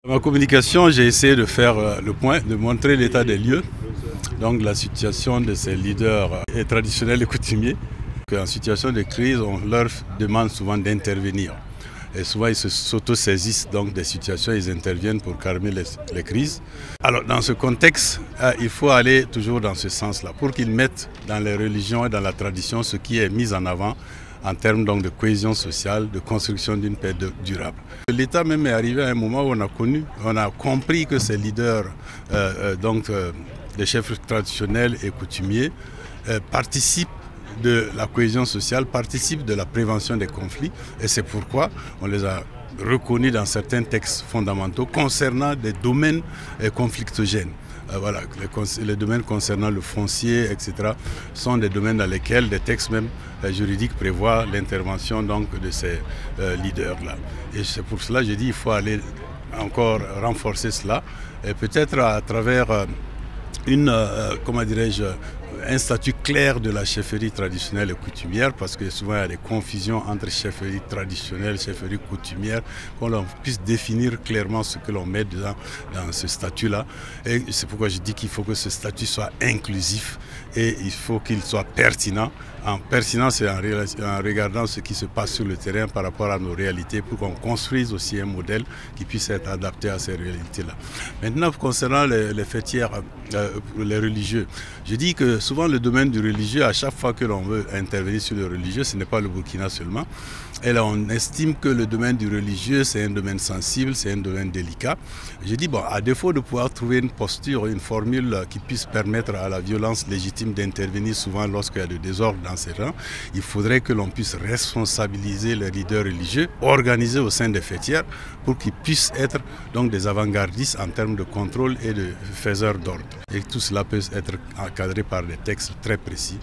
Ma communication, j'ai essayé de faire le point, de montrer l'état des lieux, donc la situation de ces leaders traditionnels et coutumiers. En situation de crise, on leur demande souvent d'intervenir. Et souvent, ils s'auto-saisissent donc des situations, ils interviennent pour calmer les crises. Alors, dans ce contexte, il faut aller toujours dans ce sens-là, pour qu'ils mettent dans les religions et dans la tradition ce qui est mis en avant en termes donc de cohésion sociale, de construction d'une paix durable. L'État même est arrivé à un moment où on a compris que ces leaders, des chefs traditionnels et coutumiers, participent de la cohésion sociale, participent de la prévention des conflits, et c'est pourquoi on les a reconnus dans certains textes fondamentaux concernant des domaines conflictogènes. Voilà, les domaines concernant le foncier, etc., sont des domaines dans lesquels des textes même juridiques prévoient l'intervention donc de ces leaders-là. Et c'est pour cela que j'ai dit qu'il faut aller encore renforcer cela, et peut-être à travers un statut clair de la chefferie traditionnelle et coutumière, parce que souvent il y a des confusions entre chefferie traditionnelle et chefferie coutumière, qu'on puisse définir clairement ce que l'on met dans ce statut-là. Et c'est pourquoi je dis qu'il faut que ce statut soit inclusif et il faut qu'il soit pertinent. Pertinent, c'est en regardant ce qui se passe sur le terrain par rapport à nos réalités, pour qu'on construise aussi un modèle qui puisse être adapté à ces réalités-là. Maintenant, concernant les fêtières, les religieux, je dis que souvent le domaine du religieux, à chaque fois que l'on veut intervenir sur le religieux, ce n'est pas le Burkina seulement. Et là, on estime que le domaine du religieux, c'est un domaine sensible, c'est un domaine délicat. Je dis, bon, à défaut de pouvoir trouver une posture, une formule qui puisse permettre à la violence légitime d'intervenir souvent lorsqu'il y a de désordre dans ces rangs, il faudrait que l'on puisse responsabiliser les leaders religieux, organisés au sein des fêtières, pour qu'ils puissent être donc des avant-gardistes en termes de contrôle et de faiseurs d'ordre. Et tout cela peut être encadré par des textes très précis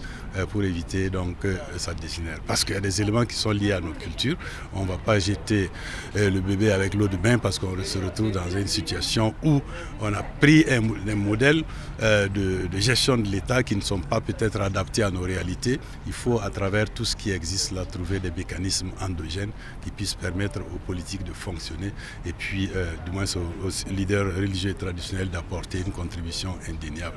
pour éviter donc ça dégénère. Parce qu'il y a des éléments qui sont liés à nos cultures. On ne va pas jeter le bébé avec l'eau de bain parce qu'on se retrouve dans une situation où on a pris un modèle de gestion de l'État qui ne sont pas peut-être adaptés à nos réalités. Il faut, à travers tout ce qui existe là, trouver des mécanismes endogènes qui puissent permettre aux politiques de fonctionner et puis du moins aux leaders religieux et traditionnels d'apporter une contribution indéniable.